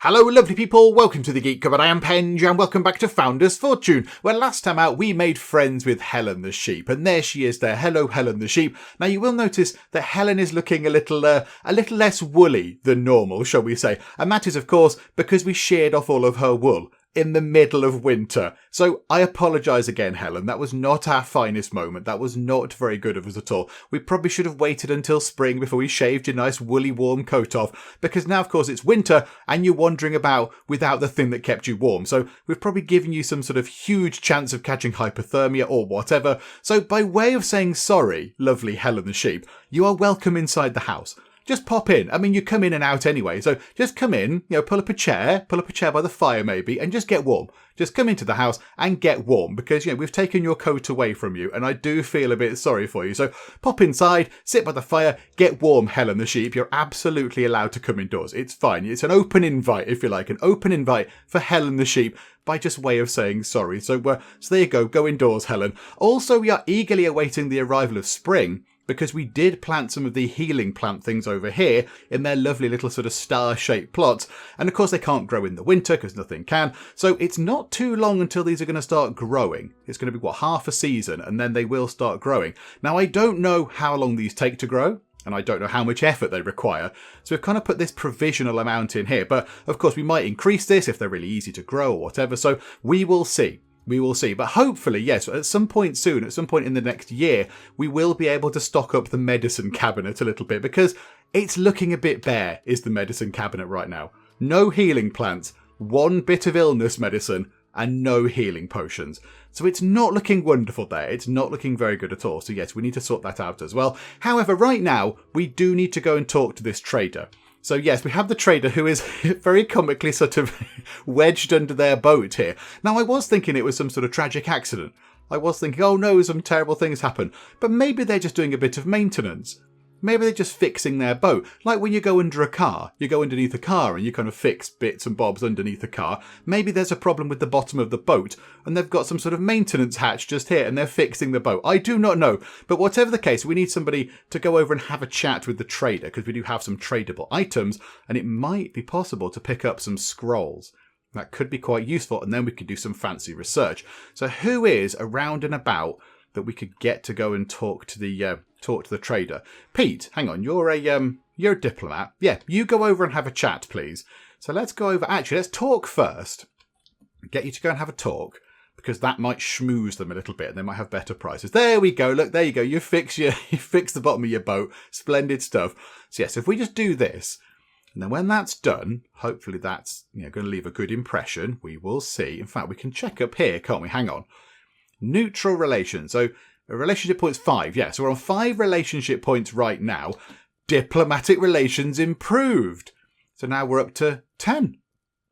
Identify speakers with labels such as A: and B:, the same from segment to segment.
A: Hello lovely people, welcome to the Geek Cupboard. I am Penge and welcome back to Founder's Fortune, where last time out we made friends with Helen the sheep, and there she is there. Hello Helen the sheep. Now you will notice that Helen is looking a little less woolly than normal, shall we say, and that is of course because we sheared off all of her wool in the middle of winter. So I apologise again, Helen. That was not our finest moment. That was not very good of us at all. We probably should have waited until spring before we shaved your nice woolly warm coat off, because now of course it's winter and you're wandering about without the thing that kept you warm. So we've probably given you some sort of huge chance of catching hypothermia or whatever. So by way of saying sorry, lovely Helen the sheep, you are welcome inside the house. Just pop in. I mean, you come in and out anyway, so just come in, pull up a chair by the fire maybe, and just get warm. Just come into the house and get warm, because, we've taken your coat away from you, and I do feel a bit sorry for you. So pop inside, sit by the fire, get warm, Helen the sheep. You're absolutely allowed to come indoors. It's fine. It's an open invite, if you like, an open invite for Helen the sheep, by just way of saying sorry. So there you go indoors, Helen. Also, we are eagerly awaiting the arrival of spring, because we did plant some of the healing plant things over here in their lovely little sort of star-shaped plots. And of course they can't grow in the winter because nothing can. So it's not too long until these are going to start growing. It's going to be, half a season, and then they will start growing. Now, I don't know how long these take to grow, and I don't know how much effort they require. So we've kind of put this provisional amount in here. But of course we might increase this if they're really easy to grow or whatever. So we will see. We will see. But hopefully, yes, at some point soon, at some point in the next year, we will be able to stock up the medicine cabinet a little bit, because it's looking a bit bare, is the medicine cabinet right now. No healing plants, one bit of illness medicine, and no healing potions. So it's not looking wonderful there. It's not looking very good at all. So yes, we need to sort that out as well. However, right now, we do need to go and talk to this trader. So yes, we have the trader who is very comically sort of wedged under their boat here. Now, I was thinking it was some sort of tragic accident. I was thinking, oh no, some terrible things happen. But maybe they're just doing a bit of maintenance. Maybe they're just fixing their boat. Like when you go under a car, you go underneath a car and you kind of fix bits and bobs underneath the car. Maybe there's a problem with the bottom of the boat and they've got some sort of maintenance hatch just here and they're fixing the boat. I do not know. But whatever the case, we need somebody to go over and have a chat with the trader, because we do have some tradable items and it might be possible to pick up some scrolls. That could be quite useful, and then we could do some fancy research. So who is around and about that we could get to go and talk to the trader? Pete, hang on, you're a diplomat. Yeah, you go over and have a chat, please. So let's go over. Actually, let's talk first. Get you to go and have a talk, because that might schmooze them a little bit and they might have better prices. There we go. Look, there you go. You fix the bottom of your boat. Splendid stuff. So yes, if we just do this, and then when that's done, hopefully that's going to leave a good impression. We will see. In fact, we can check up here, can't we? Hang on. Neutral relations. So relationship points 5. Yeah, so we're on 5 relationship points right now. Diplomatic relations improved. So now we're up to 10.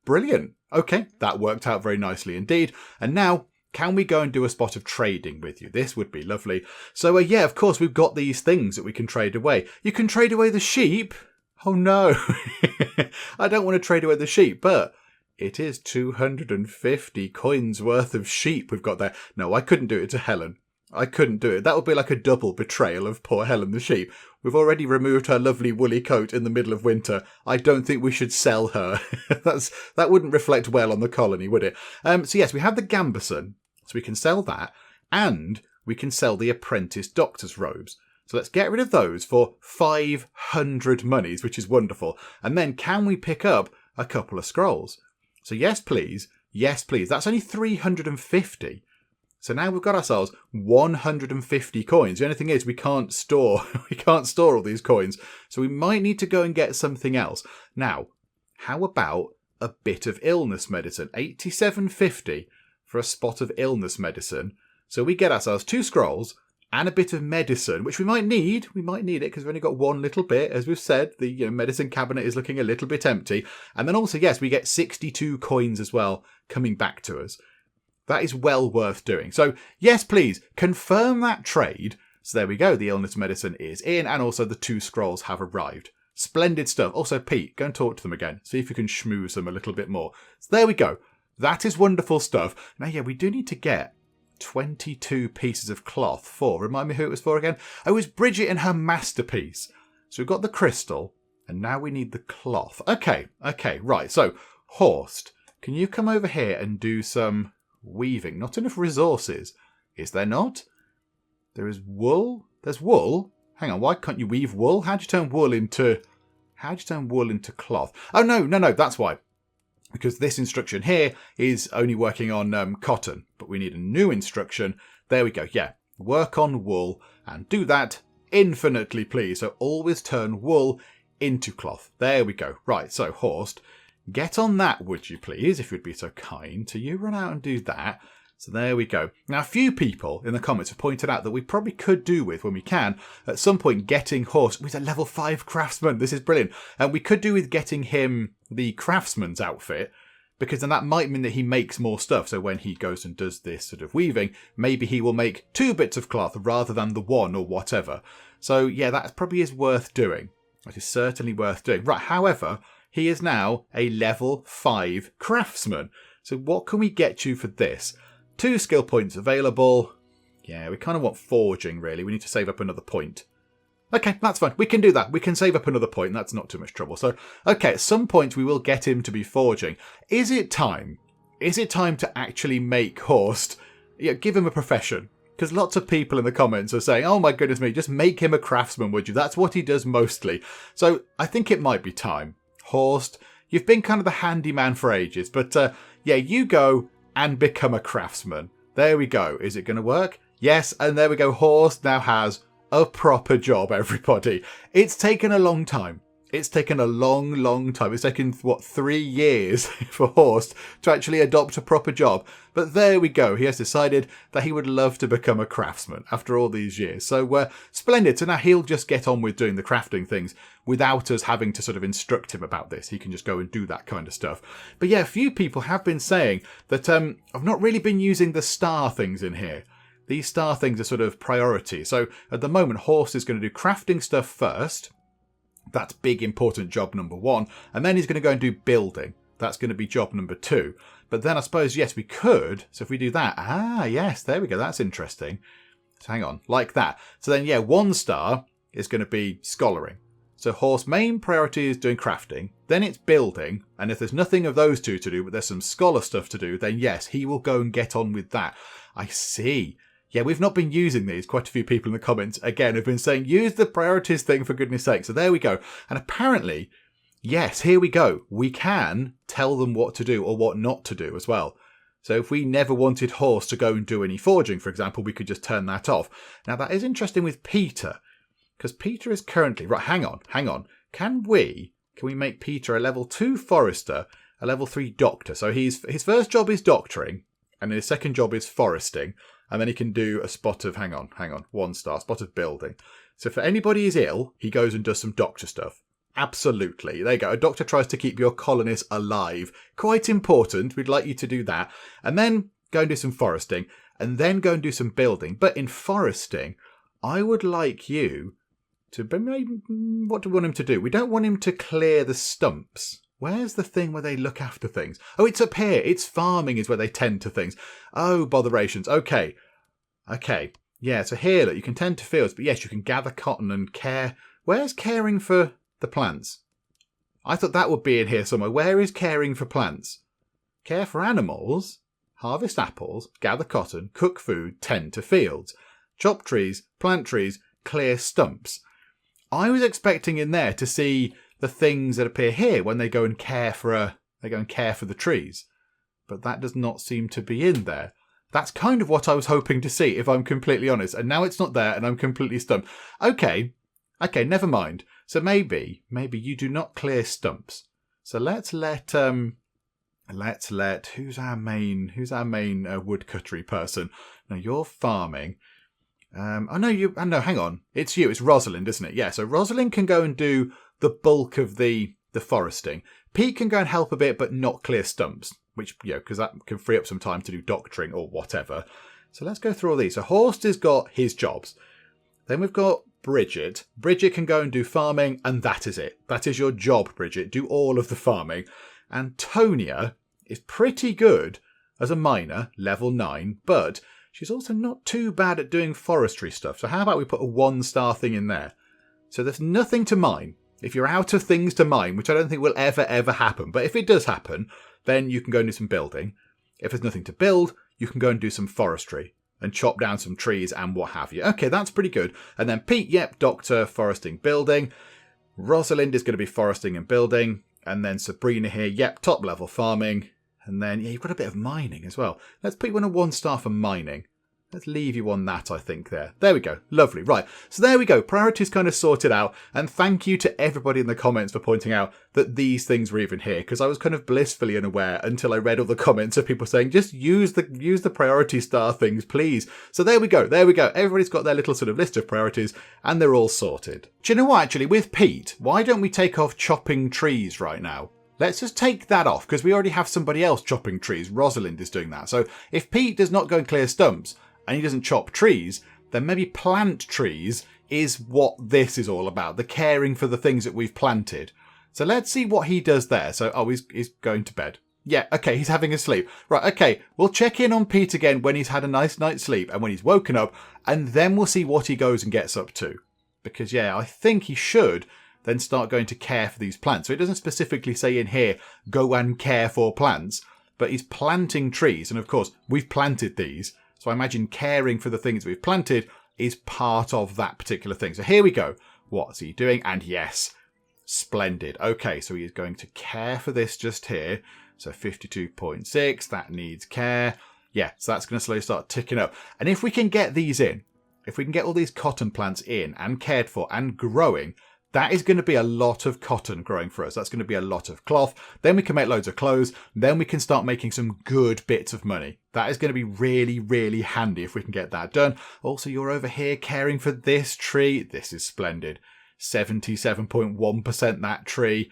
A: Brilliant. Okay, that worked out very nicely indeed. And now, can we go and do a spot of trading with you? This would be lovely. So yeah, of course, we've got these things that we can trade away. You can trade away the sheep. Oh no, I don't want to trade away the sheep, but it is 250 coins worth of sheep we've got there. No, I couldn't do it to Helen. I couldn't do it. That would be like a double betrayal of poor Helen the sheep. We've already removed her lovely woolly coat in the middle of winter. I don't think we should sell her. That wouldn't reflect well on the colony, would it? So yes, we have the gambeson, so we can sell that, and we can sell the apprentice doctor's robes. So let's get rid of those for 500 monies, which is wonderful. And then can we pick up a couple of scrolls? So yes, please. Yes, please. That's only 350. So now we've got ourselves 150 coins. The only thing is we can't store all these coins. So we might need to go and get something else. Now, how about a bit of illness medicine? 87.50 for a spot of illness medicine. So we get ourselves 2 scrolls and a bit of medicine, which we might need. We might need it because we've only got one little bit. As we've said, the medicine cabinet is looking a little bit empty. And then also, yes, we get 62 coins as well coming back to us. That is well worth doing. So, yes, please, confirm that trade. So there we go. The illness medicine is in, and also the 2 scrolls have arrived. Splendid stuff. Also, Pete, go and talk to them again. See if you can schmooze them a little bit more. So there we go. That is wonderful stuff. Now, yeah, we do need to get 22 pieces of cloth for. Remind me who it was for again? Oh, it was Brigitte and her masterpiece. So we've got the crystal, and now we need the cloth. Okay, right. So Horst, can you come over here and do some weaving? Not enough resources. Is there not? There is wool. There's wool. Hang on, why can't you weave wool? How do you turn wool into cloth? Oh, no, that's why. Because this instruction here is only working on cotton, but we need a new instruction. There we go. Yeah, work on wool and do that infinitely, please. So always turn wool into cloth. There we go. Right, so Horst, get on that, would you please, if you'd be so kind. So you run out and do that. So there we go. Now, a few people in the comments have pointed out that we probably could do with, when we can, at some point getting Horst. He's a level 5 craftsman. This is brilliant. And we could do with getting him the craftsman's outfit, because then that might mean that he makes more stuff. So when he goes and does this sort of weaving, maybe he will make 2 bits of cloth rather than the 1 or whatever. So yeah, that probably is worth doing. That is certainly worth doing. Right, however, he is now a level 5 craftsman. So what can we get you for this? 2 skill points available. Yeah, we kind of want forging, really. We need to save up another point. Okay, that's fine. We can do that. We can save up another point. That's not too much trouble. So, okay, at some point we will get him to be forging. Is it time? Is it time to actually make Horst, give him a profession? Because lots of people in the comments are saying, oh my goodness me, just make him a craftsman, would you? That's what he does mostly. So I think it might be time. Horst, you've been kind of the handyman for ages, but yeah, you go and become a craftsman. There we go. Is it going to work? Yes, and there we go. Horst now has a proper job, everybody. It's taken a long time. It's taken a long time. It's taken, 3 years for Horst to actually adopt a proper job. But there we go. He has decided that he would love to become a craftsman after all these years. So splendid. So now he'll just get on with doing the crafting things without us having to sort of instruct him about this. He can just go and do that kind of stuff. But yeah, a few people have been saying that I've not really been using the star things in here. These star things are sort of priority. So at the moment, Horst is going to do crafting stuff first. That's big, important job number 1. And then he's going to go and do building. That's going to be job number 2. But then I suppose, yes, we could. So if we do that, yes, there we go. That's interesting. So hang on, like that. So then, yeah, 1 star is going to be scholaring. So Horst's main priority is doing crafting. Then it's building. And if there's nothing of those 2 to do, but there's some scholar stuff to do, then yes, he will go and get on with that. I see. Yeah, we've not been using these. Quite a few people in the comments, again, have been saying, use the priorities thing for goodness sake. So there we go. And apparently, yes, here we go. We can tell them what to do or what not to do as well. So if we never wanted Horst to go and do any forging, for example, we could just turn that off. Now, that is interesting with Peter, because Peter is currently... Right, hang on. Can we make Peter a level 2 forester, a level 3 doctor? So his first job is doctoring, and his second job is foresting. And then he can do a spot of, hang on, 1 star, spot of building. So if anybody is ill, he goes and does some doctor stuff. Absolutely. There you go. A doctor tries to keep your colonists alive. Quite important. We'd like you to do that. And then go and do some foresting. And then go and do some building. But in foresting, I would like you to... What do we want him to do? We don't want him to clear the stumps. Where's the thing where they look after things? Oh, it's up here. It's farming is where they tend to things. Oh, botherations. Okay. Yeah, so here, look, you can tend to fields, but yes, you can gather cotton and care. Where's caring for the plants? I thought that would be in here somewhere. Where is caring for plants? Care for animals, harvest apples, gather cotton, cook food, tend to fields, chop trees, plant trees, clear stumps. I was expecting in there to see the things that appear here when they go and care for the trees, but that does not seem to be in there. That's kind of what I was hoping to see, if I'm completely honest, and now it's not there and I'm completely stumped. Okay, never mind. So maybe you do not clear stumps. So let's let who's our main woodcuttery person? No, you're farming. Hang on. It's you. It's Rosalind, isn't it? Yeah. So Rosalind can go and do the bulk of the foresting. Pete can go and help a bit, but not clear stumps, which, because that can free up some time to do doctoring or whatever. So let's go through all these. So Horst has got his jobs. Then we've got Brigitte. Brigitte can go and do farming, and that is it. That is your job, Brigitte. Do all of the farming. Antonia is pretty good as a miner, level 9, but she's also not too bad at doing forestry stuff. So how about we put a 1 star thing in there? So there's nothing to mine. If you're out of things to mine, which I don't think will ever happen, but if it does happen, then you can go and do some building. If there's nothing to build, you can go and do some forestry and chop down some trees and what have you. Okay, that's pretty good. And then Pete, yep, doctor, foresting, building. Rosalind is going to be foresting and building. And then Sabrina here, yep, top level farming. And then, yeah, you've got a bit of mining as well. Let's put you on a 1-star for mining. Let's leave you on that, I think, there. There we go. Lovely. Right. So there we go. Priorities kind of sorted out. And thank you to everybody in the comments for pointing out that these things were even here, because I was kind of blissfully unaware until I read all the comments of people saying, just use the priority star things, please. So there we go. There we go. Everybody's got their little sort of list of priorities and they're all sorted. Do you know what, actually, with Pete, why don't we take off chopping trees right now? Let's just take that off, because we already have somebody else chopping trees. Rosalind is doing that. So if Pete does not go and clear stumps, and he doesn't chop trees, then maybe plant trees is what this is all about. The caring for the things that we've planted. So let's see what he does there. So, oh, he's going to bed. Yeah, okay, he's having a sleep. Right, okay, we'll check in on Pete again when he's had a nice night's sleep and when he's woken up, and then we'll see what he goes and gets up to. Because, yeah, I think he should then start going to care for these plants. So it doesn't specifically say in here, go and care for plants, but he's planting trees. And, of course, we've planted these. So I imagine caring for the things we've planted is part of that particular thing. So here we go. What's he doing? And yes, splendid. Okay, so he is going to care for this just here. So 52.6, that needs care. Yeah, so that's going to slowly start ticking up. And if we can get these in, if we can get all these cotton plants in and cared for and growing, that is going to be a lot of cotton growing for us. That's going to be a lot of cloth. Then we can make loads of clothes. Then we can start making some good bits of money. That is going to be really handy if we can get that done. Also, you're over here caring for this tree. This is splendid. 77.1% that tree.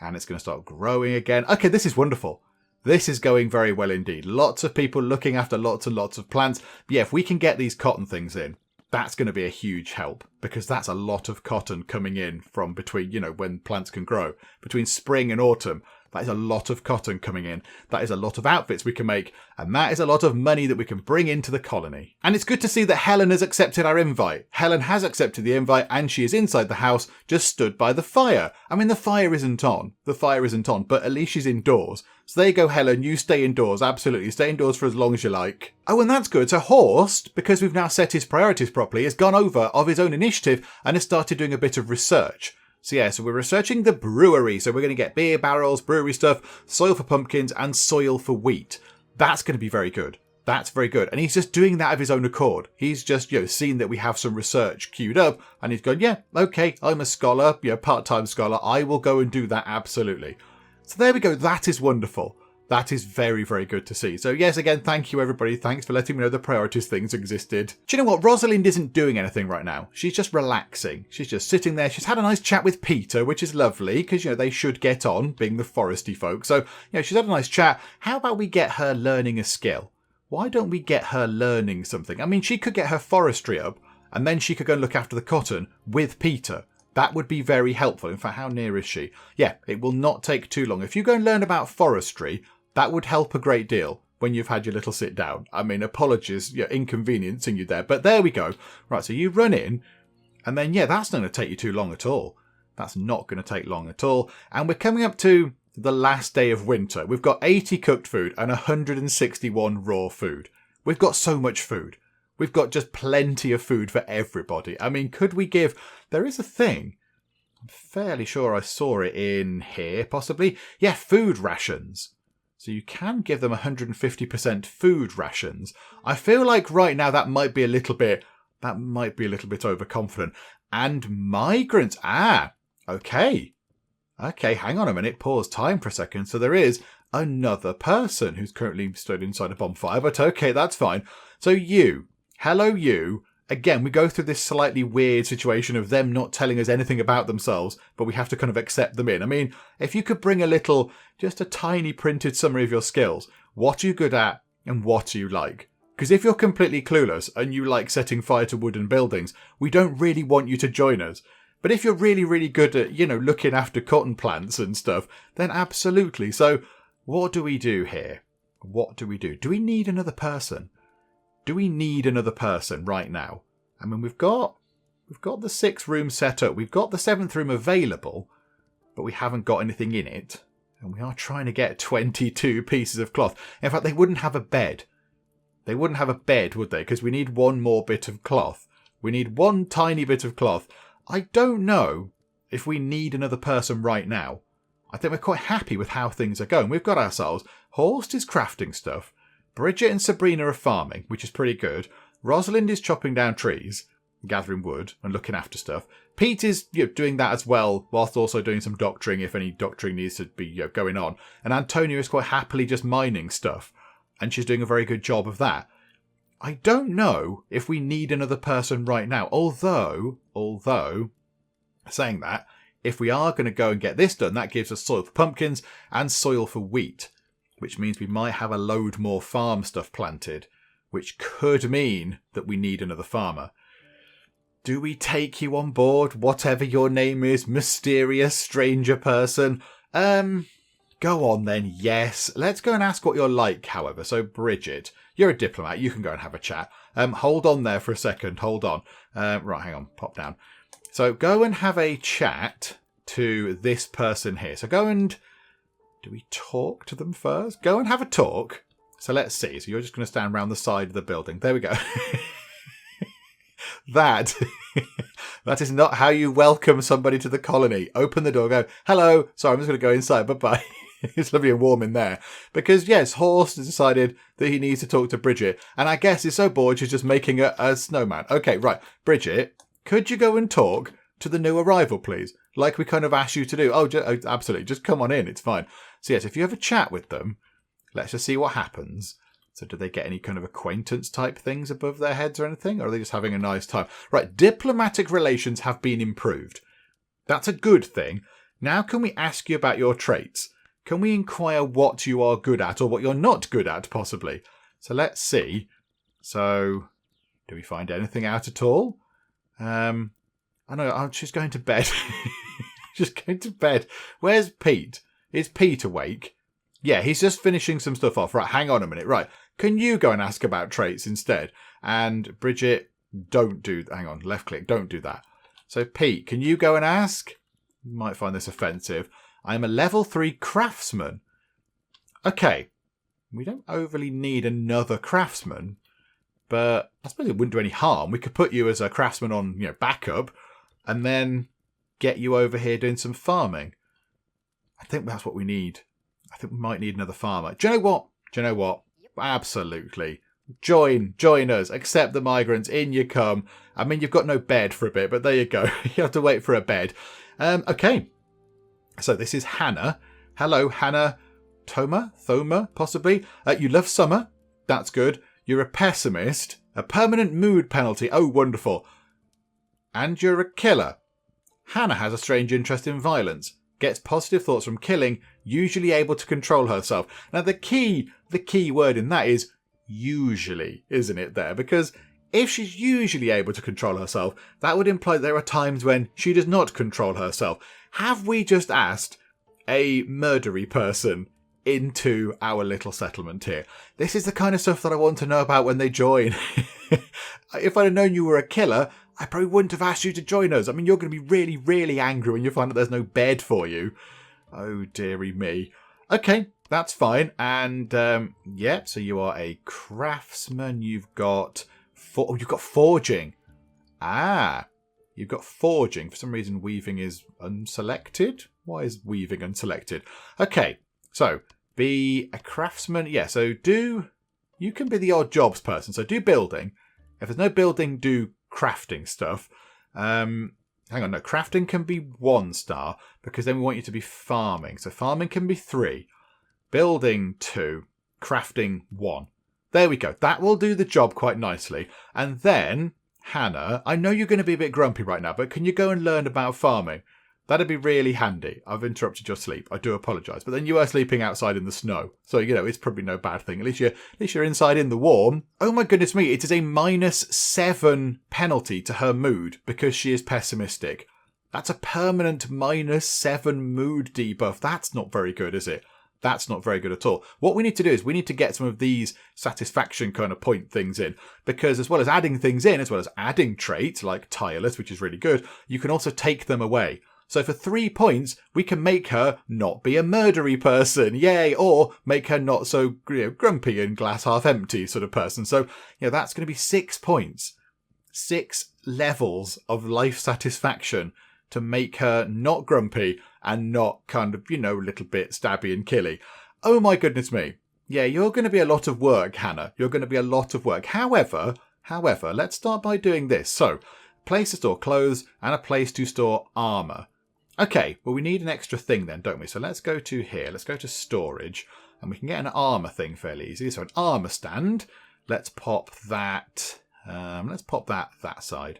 A: And it's going to start growing again. Okay, this is wonderful. This is going very well indeed. Lots of people looking after lots and lots of plants. But yeah, if we can get these cotton things in, that's going to be a huge help, because that's a lot of cotton coming in from between, when plants can grow. Between spring and autumn, that is a lot of cotton coming in. That is a lot of outfits we can make, and that is a lot of money that we can bring into the colony. And it's good to see that Helen has accepted our invite. Helen has accepted the invite, and she is inside the house, just stood by the fire. I mean, the fire isn't on. The fire isn't on, but at least she's indoors. So there you go, Helen. You stay indoors. Absolutely. Stay indoors for as long as you like. Oh, and that's good. So Horst, because we've now set his priorities properly, has gone over of his own initiative and has started doing a bit of research. So yeah, so we're researching the brewery. So we're going to get beer barrels, brewery stuff, soil for pumpkins, and soil for wheat. That's going to be very good. That's very good. And he's just doing that of his own accord. He's just, seen that we have some research queued up, and he's going, yeah, okay, I'm a scholar, part-time scholar. I will go and do that, absolutely. So there we go. That is wonderful. That is very good to see. So yes, again, thank you everybody. Thanks for letting me know the priorities things existed. Do you know what? Rosalind isn't doing anything right now. She's just relaxing. She's just sitting there. She's had a nice chat with Peter, which is lovely because, they should get on being the foresty folk. So, she's had a nice chat. How about we get her learning a skill? Why don't we get her learning something? I mean, she could get her forestry up and then she could go and look after the cotton with Peter. That would be very helpful. In fact, how near is she? Yeah, it will not take too long. If you go and learn about forestry, that would help a great deal when you've had your little sit down. I mean, apologies, inconveniencing you there. But there we go. Right, so you run in, and then, that's not going to take you too long at all. That's not going to take long at all. And we're coming up to the last day of winter. We've got 80 cooked food and 161 raw food. We've got so much food. We've got just plenty of food for everybody. I mean, could we give... There is a thing. I'm fairly sure I saw it in here, possibly. Yeah, food rations. So you can give them 150% food rations. I feel like right now that might be a little bit overconfident. And migrants. Okay. Okay, hang on a minute. Pause time for a second. So there is another person who's currently stood inside a bonfire. But okay, that's fine. So hello you. Again, we go through this slightly weird situation of them not telling us anything about themselves, but we have to kind of accept them in. I mean, if you could bring just a tiny printed summary of your skills, what are you good at and what do you like? Because if you're completely clueless and you like setting fire to wooden buildings, we don't really want you to join us. But if you're really good at, looking after cotton plants and stuff, then absolutely. So what do we do here? What do we do? Do we need another person? Do we need another person right now? I mean, we've got We've got the 6th room set up. We've got the 7th room available, but we haven't got anything in it. And we are trying to get 22 pieces of cloth. In fact, they wouldn't have a bed. They wouldn't have a bed, would they? Because we need one more bit of cloth. We need one tiny bit of cloth. I don't know if we need another person right now. I think we're quite happy with how things are going. We've got ourselves. Horst is crafting stuff. Brigitte and Sabrina are farming, which is pretty good. Rosalind is chopping down trees, gathering wood and looking after stuff. Pete is doing that as well, whilst also doing some doctoring if any doctoring needs to be going on. And Antonia is quite happily just mining stuff, and she's doing a very good job of that. I don't know if we need another person right now, although, saying that, if we are going to go and get this done, that gives us soil for pumpkins and soil for wheat, which means we might have a load more farm stuff planted, which could mean that we need another farmer. Do we take you on board, whatever your name is, mysterious stranger person? Go on then, yes. Let's go and ask what you're like, however. So, Brigitte, you're a diplomat. You can go and have a chat. Hold on there for a second. Hold on. Right, hang on. Pop down. So, go and have a chat to this person here. So, go and... Do we talk to them first? Go and have a talk. So, let's see. So, you're just going to stand around the side of the building. There we go. That is not how you welcome somebody to the colony. Open the door, go, hello. Sorry, I'm just going to go inside. Bye-bye. It's lovely and warm in there. Because, yes, Horst has decided that he needs to talk to Brigitte. And I guess he's so bored she's just making a snowman. Okay, right. Brigitte, could you go and talk to the new arrival, please? Like we kind of asked you to do. Oh, absolutely. Just come on in. It's fine. So, yes, if you have a chat with them, let's just see what happens. So do they get any kind of acquaintance type things above their heads or anything? Or are they just having a nice time? Right, diplomatic relations have been improved. That's a good thing. Now can we ask you about your traits? Can we inquire what you are good at or what you're not good at, possibly? So let's see. So, do we find anything out at all? I know, she's going to bed. She's going to bed. Where's Pete? Is Pete awake? Yeah, he's just finishing some stuff off. Right, hang on a minute. Right, can you go and ask about traits instead? And Brigitte, don't do... Hang on, left click, don't do that. So Pete, can you go and ask? You might find this offensive. I'm a level 3 craftsman. Okay, we don't overly need another craftsman, but I suppose it wouldn't do any harm. We could put you as a craftsman on, backup, and then get you over here doing some farming. I think that's what we need. I think we might need another farmer. Do you know what? Absolutely. Join us. Accept the migrants. In you come. I mean, you've got no bed for a bit, but there you go. You have to wait for a bed. Okay. So this is Hannah. Hello, Hannah. Thoma, possibly. You love summer. That's good. You're a pessimist. A permanent mood penalty. Oh, wonderful. And you're a killer. Hannah has a strange interest in violence. Gets positive thoughts from killing, usually able to control herself. Now, the key word in that is usually, isn't it there? Because if she's usually able to control herself, that would imply there are times when she does not control herself. Have we just asked a murdery person into our little settlement here? This is the kind of stuff that I want to know about when they join. If I'd have known you were a killer, I probably wouldn't have asked you to join us. I mean, you're going to be really, really angry when you find out there's no bed for you. Oh, dearie me. Okay, that's fine. And, so you are a craftsman. You've got forging. Ah, you've got forging. For some reason, weaving is unselected. Why is weaving unselected? Okay, so be a craftsman. Yeah, so you can be the odd jobs person. So do building. If there's no building, do crafting stuff. Hang on, no, crafting can be 1 star because then we want you to be farming. So farming can be 3, building 2, crafting 1. There we go. That will do the job quite nicely. And then, Hannah, I know you're going to be a bit grumpy right now, but can you go and learn about farming? That'd be really handy. I've interrupted your sleep. I do apologise. But then you are sleeping outside in the snow. So, it's probably no bad thing. At least you're inside in the warm. Oh my goodness me. It is a -7 penalty to her mood because she is pessimistic. That's a permanent -7 mood debuff. That's not very good, is it? That's not very good at all. What we need to do is we need to get some of these satisfaction kind of point things in, because as well as adding things in, as well as adding traits like tireless, which is really good, you can also take them away. So for 3 points, we can make her not be a murdery person, yay, or make her not so grumpy and glass half empty sort of person. So that's going to be 6 points. 6 levels of life satisfaction to make her not grumpy and not kind of, little bit stabby and killy. Oh my goodness me. Yeah, you're going to be a lot of work, Hannah. You're going to be a lot of work. However, let's start by doing this. So, place to store clothes and a place to store armour. Okay, well, we need an extra thing then, don't we? So let's go to here. Let's go to storage, and we can get an armour thing fairly easy. So an armour stand. Let's pop that. That side.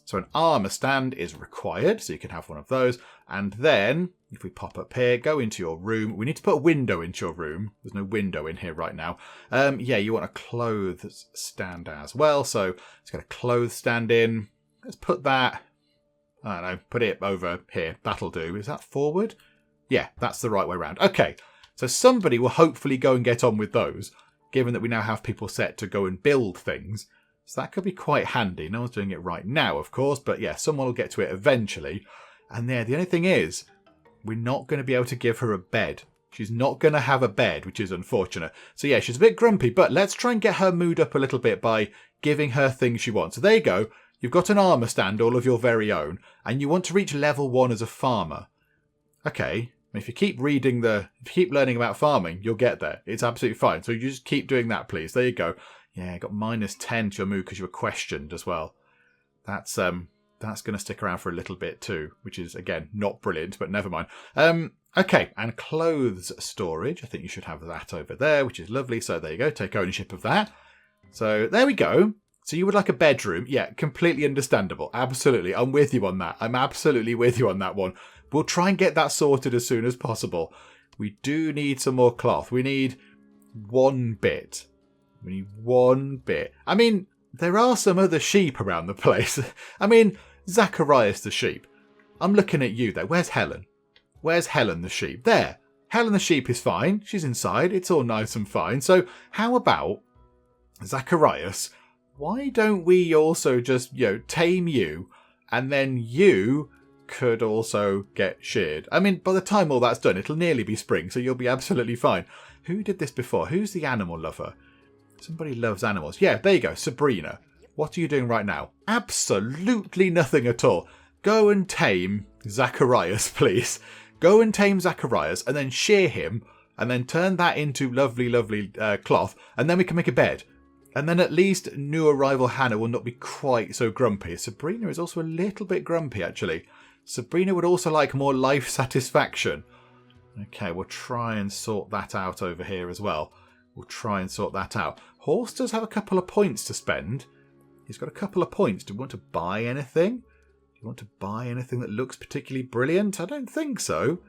A: So an armour stand is required, so you can have one of those. And then, if we pop up here, go into your room. We need to put a window into your room. There's no window in here right now. You want a clothes stand as well. So let's get a clothes stand in. Let's put that, I don't know, put it over here. That'll do. Is that forward? Yeah, that's the right way around. Okay, so somebody will hopefully go and get on with those, given that we now have people set to go and build things. So that could be quite handy. No one's doing it right now, of course, but yeah, someone will get to it eventually. And the only thing is, we're not going to be able to give her a bed. She's not going to have a bed, which is unfortunate. So yeah, she's a bit grumpy, but let's try and get her mood up a little bit by giving her things she wants. So there you go. You've got an armour stand, all of your very own, and you want to reach level 1 as a farmer. Okay, if you keep learning about farming, you'll get there. It's absolutely fine. So you just keep doing that, please. There you go. Yeah, got -10 to your mood because you were questioned as well. That's going to stick around for a little bit too, which is, again, not brilliant, but never mind. Okay, and clothes storage. I think you should have that over there, which is lovely. So there you go. Take ownership of that. So there we go. So you would like a bedroom. Yeah, completely understandable. Absolutely. I'm with you on that. I'm absolutely with you on that one. We'll try and get that sorted as soon as possible. We do need some more cloth. We need 1 bit. We need 1 bit. I mean, there are some other sheep around the place. I mean, Zacharias the sheep. I'm looking at you there. Where's Helen? Where's Helen the sheep? There. Helen the sheep is fine. She's inside. It's all nice and fine. So how about Zacharias? Why don't we also just, tame you, and then you could also get sheared? I mean, by the time all that's done, it'll nearly be spring, so you'll be absolutely fine. Who did this before? Who's the animal lover? Somebody loves animals. Yeah, there you go. Sabrina. What are you doing right now? Absolutely nothing at all. Go and tame Zacharias, please. Go and tame Zacharias, and then shear him, and then turn that into lovely, lovely cloth, and then we can make a bed. And then at least new arrival Hannah will not be quite so grumpy. Sabrina is also a little bit grumpy, actually. Sabrina would also like more life satisfaction. Okay, we'll try and sort that out over here as well. We'll try and sort that out. Horst does have a couple of points to spend. He's got a couple of points. Do you want to buy anything? Do you want to buy anything that looks particularly brilliant? I don't think so.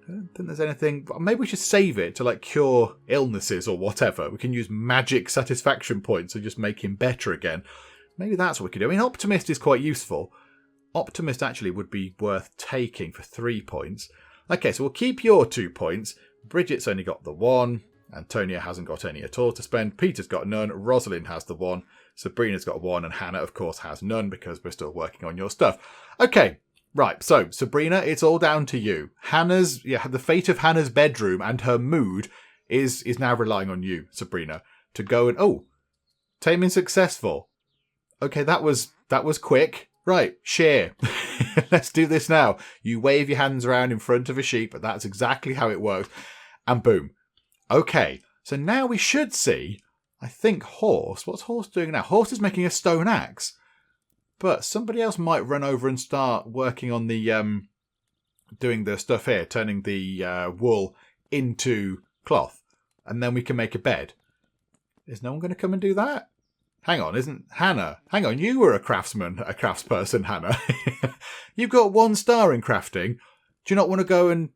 A: I don't think there's anything. Maybe we should save it to cure illnesses or whatever. We can use magic satisfaction points and just make him better again. Maybe that's what we could do. I mean, Optimist is quite useful. Optimist actually would be worth taking for 3 points. Okay, so we'll keep your 2 points. Brigitte's only got the 1. Antonia hasn't got any at all to spend. Peter's got none. Rosalind has the 1. Sabrina's got 1. And Hannah, of course, has none because we're still working on your stuff. Okay. Right, so Sabrina, it's all down to you. The fate of Hannah's bedroom and her mood is now relying on you, Sabrina, to go and taming successful. Okay, that was quick. Right, share. Let's do this now. You wave your hands around in front of a sheep, but that's exactly how it works. And boom. Okay, so now we should see, I think Horst. What's Horst doing now? Horst is making a stone axe. But somebody else might run over and start working on the doing the stuff here, turning the wool into cloth, and then we can make a bed. Is no one going to come and do that? Hang on, isn't Hannah? Hang on, you were a craftsperson, Hannah. You've got 1 star in crafting. Do you not want to go and,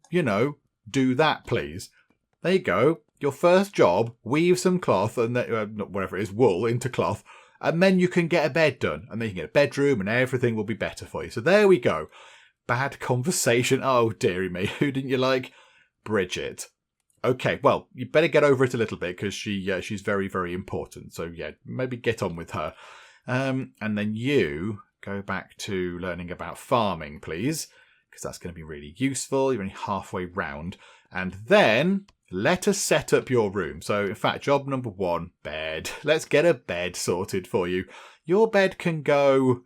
A: do that, please? There you go. Your first job, weave some cloth, and whatever it is, wool into cloth. And then you can get a bed done. And then you can get a bedroom and everything will be better for you. So there we go. Bad conversation. Oh, dearie me. Who didn't you like? Brigitte. Okay, well, you better get over it a little bit because she's very, very important. So, yeah, maybe get on with her. And then you go back to learning about farming, please, because that's going to be really useful. You're only halfway round. And then let us set up your room. So, in fact, job number 1, bed. Let's get a bed sorted for you. Your bed can go...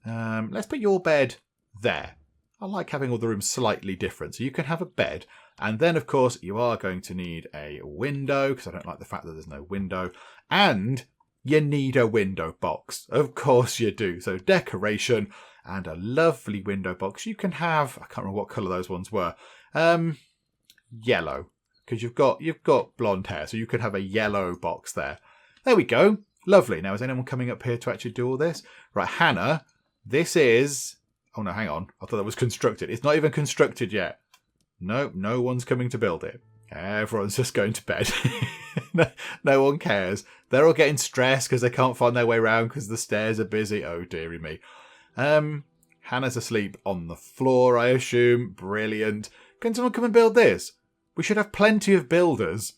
A: let's put your bed there. I like having all the rooms slightly different. So you can have a bed. And then, of course, you are going to need a window, because I don't like the fact that there's no window. And you need a window box. Of course you do. So decoration and a lovely window box. You can have, I can't remember what colour those ones were. Yellow. Because you've got blonde hair. So you could have a yellow box there. There we go. Lovely. Now, is anyone coming up here to actually do all this? Right, Hannah, this is... Oh, no, hang on. I thought that was constructed. It's not even constructed yet. No one's coming to build it. Everyone's just going to bed. no one cares. They're all getting stressed because they can't find their way around because the stairs are busy. Oh, dearie me. Hannah's asleep on the floor, I assume. Brilliant. Can someone come and build this? We should have plenty of builders.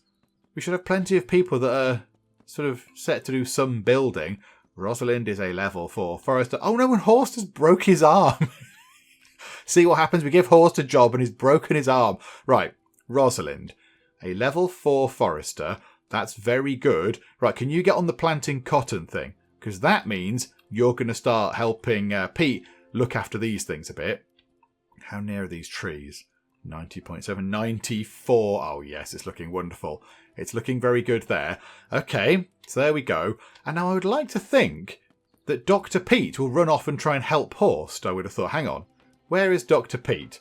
A: We should have plenty of people that are sort of set to do some building. Rosalind is a level 4 forester. Oh no, and Horst has broke his arm. See what happens? We give Horst a job and he's broken his arm. Right, Rosalind, a level 4 forester. That's very good. Right, can you get on the planting cotton thing? Because that means you're going to start helping Pete look after these things a bit. How near are these trees? 90.7, 94. Oh yes, it's looking wonderful. It's looking very good there. Okay, so there we go. And now I would like to think that Dr. Pete will run off and try and help Horst. I would have thought, hang on. Where is Dr. Pete?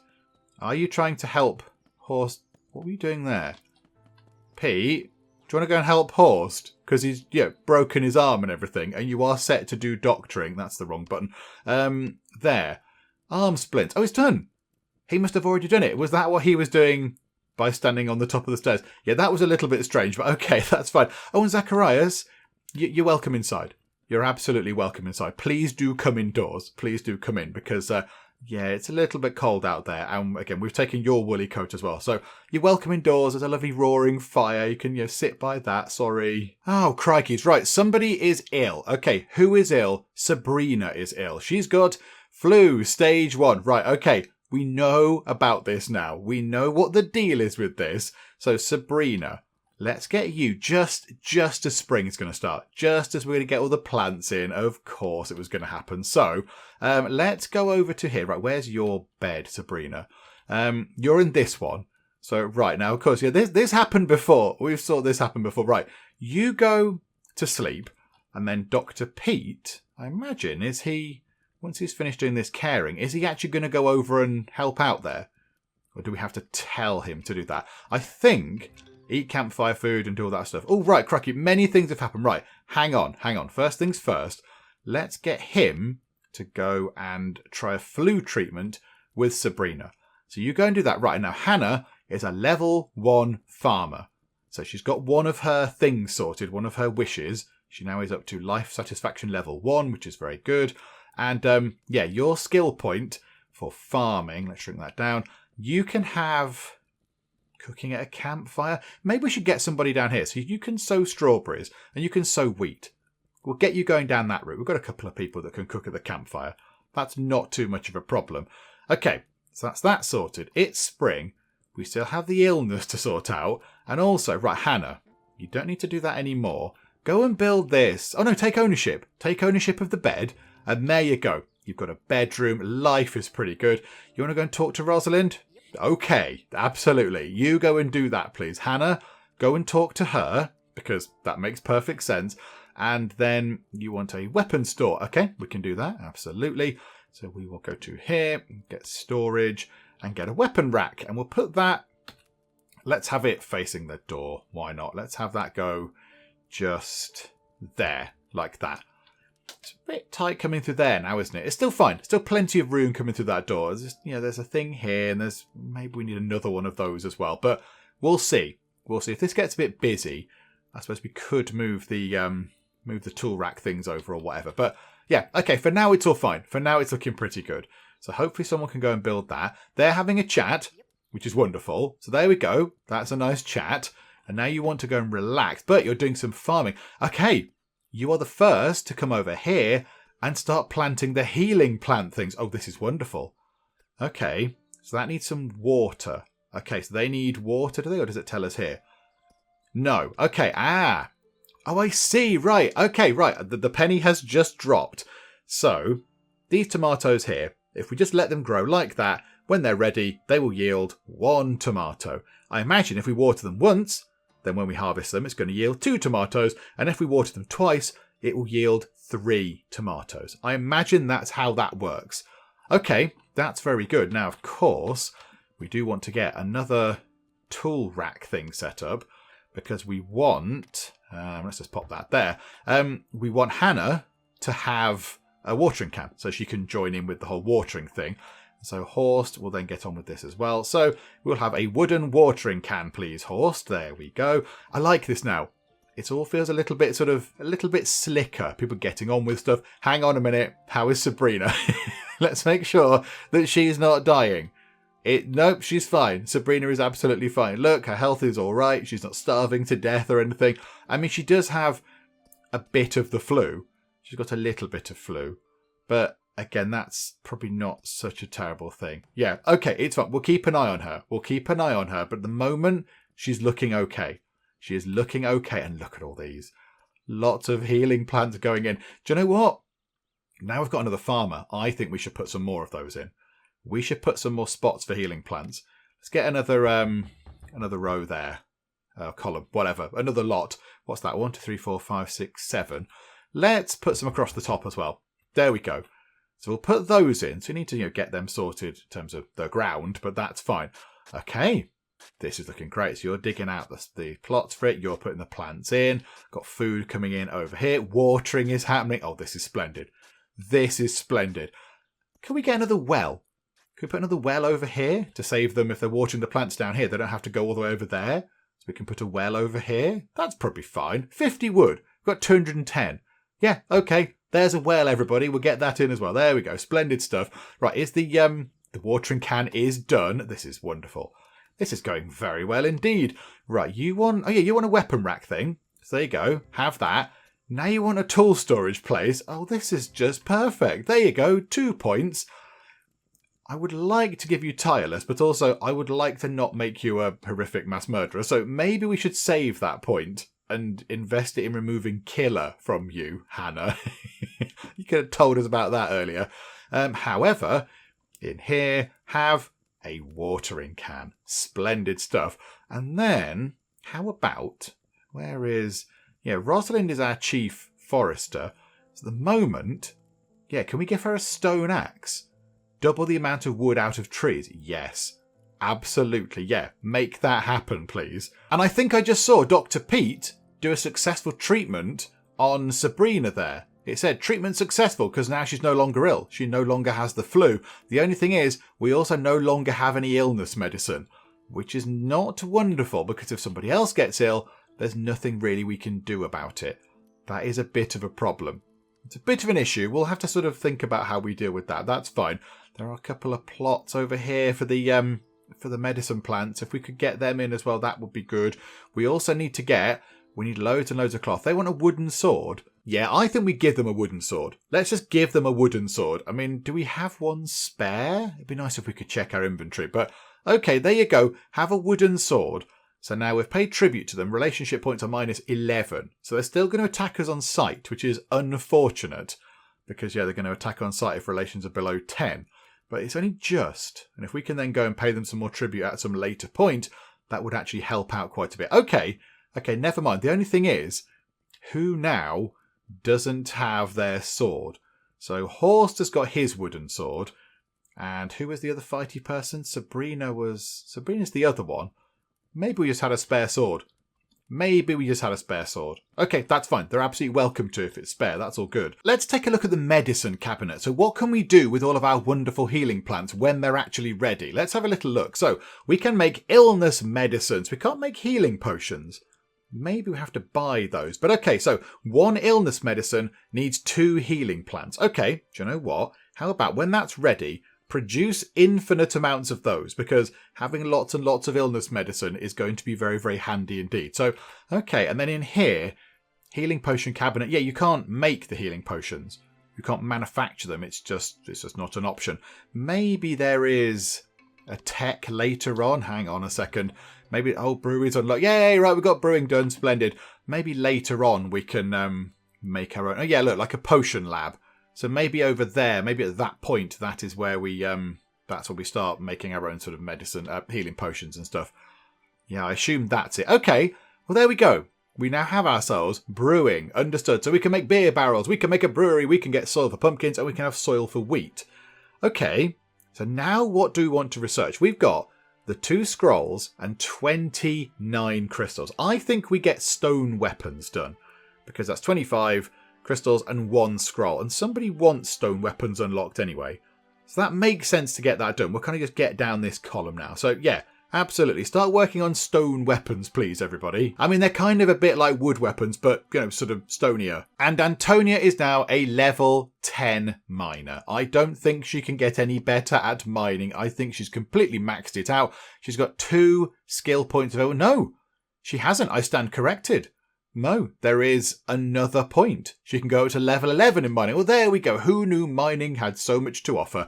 A: Are you trying to help Horst? What were you doing there? Pete, do you want to go and help Horst? Because he's broken his arm and everything. And you are set to do doctoring. That's the wrong button. There. Arm splint. Oh, it's done. He must have already done it. Was that what he was doing by standing on the top of the stairs? Yeah, that was a little bit strange, but okay, that's fine. Oh, and Zacharias, you're welcome inside. You're absolutely welcome inside. Please do come indoors. Please do come in because, it's a little bit cold out there. And again, we've taken your woolly coat as well. So you're welcome indoors. There's a lovely roaring fire. You can sit by that. Sorry. Oh, crikeys. Right, somebody is ill. Okay, who is ill? Sabrina is ill. She's got flu stage 1. Right, okay. We know about this now. We know what the deal is with this. So Sabrina, let's get you just as spring is going to start. Just as we're going to get all the plants in. Of course it was going to happen. So let's go over to here. Right, where's your bed, Sabrina? You're in this one. So right now, of course, this happened before. We've saw this happen before. Right, you go to sleep. And then Dr. Pete, I imagine, is he... Once he's finished doing this caring, is he actually going to go over and help out there? Or do we have to tell him to do that? I think eat campfire food and do all that stuff. Oh, right, cracky. Many things have happened. Right, hang on. First things first. Let's get him to go and try a flu treatment with Sabrina. So you go and do that. Right, now Hannah is a level 1 farmer. So she's got one of her things sorted, one of her wishes. She now is up to life satisfaction level 1, which is very good. And, your skill point for farming, let's shrink that down. You can have cooking at a campfire. Maybe we should get somebody down here. So you can sow strawberries and you can sow wheat. We'll get you going down that route. We've got a couple of people that can cook at the campfire. That's not too much of a problem. Okay, so that's that sorted. It's spring. We still have the illness to sort out. And also, right, Hannah, you don't need to do that anymore. Go and build this. Oh, no, take ownership. Take ownership of the bed. And there you go. You've got a bedroom. Life is pretty good. You want to go and talk to Rosalind? Okay, absolutely. You go and do that, please. Hannah, go and talk to her, because that makes perfect sense. And then you want a weapon store. Okay, we can do that. Absolutely. So we will go to here, get storage, and get a weapon rack. And we'll put that... Let's have it facing the door. Why not? Let's have that go just there, like that. It's a bit tight coming through there now, isn't it? It's still fine. Still plenty of room coming through that door. There's a thing here, and there's maybe we need another one of those as well. But we'll see. We'll see. If this gets a bit busy, I suppose we could move the tool rack things over or whatever. But yeah, okay. For now, it's all fine. For now, it's looking pretty good. So hopefully someone can go and build that. They're having a chat. which is wonderful. So there we go. That's a nice chat. And now you want to go and relax, but you're doing some farming. Okay, you are the first to come over here and start planting the healing plant things. Oh, this is wonderful. Okay, so that needs some water. Okay, so they need water, do they? Or does it tell us here? No. Okay, Oh, I see. Right. Okay, right. The penny has just dropped. So these tomatoes here, if we just let them grow like that, when they're ready, they will yield 1 tomato. I imagine if we water them once, then when we harvest them, it's going to yield 2 tomatoes. And if we water them twice, it will yield 3 tomatoes. I imagine that's how that works. Okay, that's very good. Now, of course, we do want to get another tool rack thing set up because we want... let's just pop that there. We want Hannah to have a watering can so she can join in with the whole watering thing. So Horst will then get on with this as well. So we'll have a wooden watering can, please, Horst. There we go. I like this now. It all feels a little bit slicker. People getting on with stuff. Hang on a minute. How is Sabrina? Let's make sure that she's not dying. Nope, she's fine. Sabrina is absolutely fine. Look, her health is all right. She's not starving to death or anything. I mean, she does have a bit of the flu. She's got a little bit of flu. But again, that's probably not such a terrible thing. Yeah, okay, it's fine. We'll keep an eye on her. But at the moment, she's looking okay. She is looking okay. And look at all these. Lots of healing plants going in. Do you know what? Now we've got another farmer. I think we should put some more of those in. We should put some more spots for healing plants. Let's get another row there. Column, whatever. Another lot. What's that? 1, 2, 3, 4, 5, 6, 7. Let's put some across the top as well. There we go. So we'll put those in. So we need to get them sorted in terms of the ground, but that's fine. Okay. This is looking great. So you're digging out the plots for it. You're putting the plants in. Got food coming in over here. Watering is happening. Oh, this is splendid. This is splendid. Can we get another well? Can we put another well over here to save them if they're watering the plants down here? They don't have to go all the way over there. So we can put a well over here. That's probably fine. 50 wood. We've got 210. Yeah, okay. There's a well, everybody. We'll get that in as well. There we go. Splendid stuff. Right, is the watering can is done. This is wonderful. This is going very well indeed. Right, you want a weapon rack thing. So there you go. Have that. Now you want a tool storage place. Oh, this is just perfect. There you go. 2 points. I would like to give you tireless, but also I would like to not make you a horrific mass murderer. So maybe we should save that point and invest it in removing killer from you, Hannah. You could have told us about that earlier. However, in here, have a watering can. Splendid stuff. And then, how about, Rosalind is our chief forester. So at the moment, can we give her a stone axe? Double the amount of wood out of trees? Yes. Absolutely, yeah. Make that happen, please. And I think I just saw Dr. Pete do a successful treatment on Sabrina there. It said treatment successful because now she's no longer ill. She no longer has the flu. The only thing is, we also no longer have any illness medicine, which is not wonderful because if somebody else gets ill, there's nothing really we can do about it. That is a bit of a problem. It's a bit of an issue. We'll have to sort of think about how we deal with that. That's fine. There are a couple of plots over here for the medicine plants. If we could get them in as well, that would be good. We also need we need loads and loads of cloth. They want a wooden sword. Yeah, I think we give them a wooden sword. Let's just give them a wooden sword. I mean, do we have one spare? It'd be nice if we could check our inventory. But okay, there you go. Have a wooden sword. So now we've paid tribute to them. Relationship points are -11. So they're still going to attack us on sight, which is unfortunate. Because, they're going to attack on sight if relations are below 10. But it's only just. And if we can then go and pay them some more tribute at some later point, that would actually help out quite a bit. Okay, never mind. The only thing is, who now doesn't have their sword? So Horst has got his wooden sword. And who was the other fighty person? Sabrina's the other one. Maybe we just had a spare sword. Okay, that's fine. They're absolutely welcome to if it's spare. That's all good. Let's take a look at the medicine cabinet. So what can we do with all of our wonderful healing plants when they're actually ready? Let's have a little look. So we can make illness medicines. We can't make healing potions. Maybe we have to buy those. But okay, so 1 illness medicine needs 2 healing plants. Okay, do you know what? How about when that's ready, produce infinite amounts of those, because having lots and lots of illness medicine is going to be very, very handy indeed. So, okay, and then in here, healing potion cabinet. Yeah, you can't make the healing potions. You can't manufacture them. It's just not an option. Maybe there is a tech later on. Hang on a second. Maybe, brewery's unlocked. Yay, right, we've got brewing done. Splendid. Maybe later on we can make our own. Oh, yeah, look, like a potion lab. So maybe over there, maybe at that point, that is where we, that's where we start making our own sort of medicine, healing potions and stuff. Yeah, I assume that's it. Okay, well, there we go. We now have ourselves brewing. Understood. So we can make beer barrels. We can make a brewery. We can get soil for pumpkins. And we can have soil for wheat. Okay. So now what do we want to research? We've got the 2 scrolls and 29 crystals. I think we get stone weapons done. Because that's 25 crystals and 1 scroll. And somebody wants stone weapons unlocked anyway. So that makes sense to get that done. We'll kind of just get down this column now. So yeah. Absolutely. Start working on stone weapons, please, everybody. I mean, they're kind of a bit like wood weapons, but, sort of stonier. And Antonia is now a level 10 miner. I don't think she can get any better at mining. I think she's completely maxed it out. She's got 2 skill points available. No, she hasn't. I stand corrected. No, there is another point. She can go to level 11 in mining. Well, there we go. Who knew mining had so much to offer?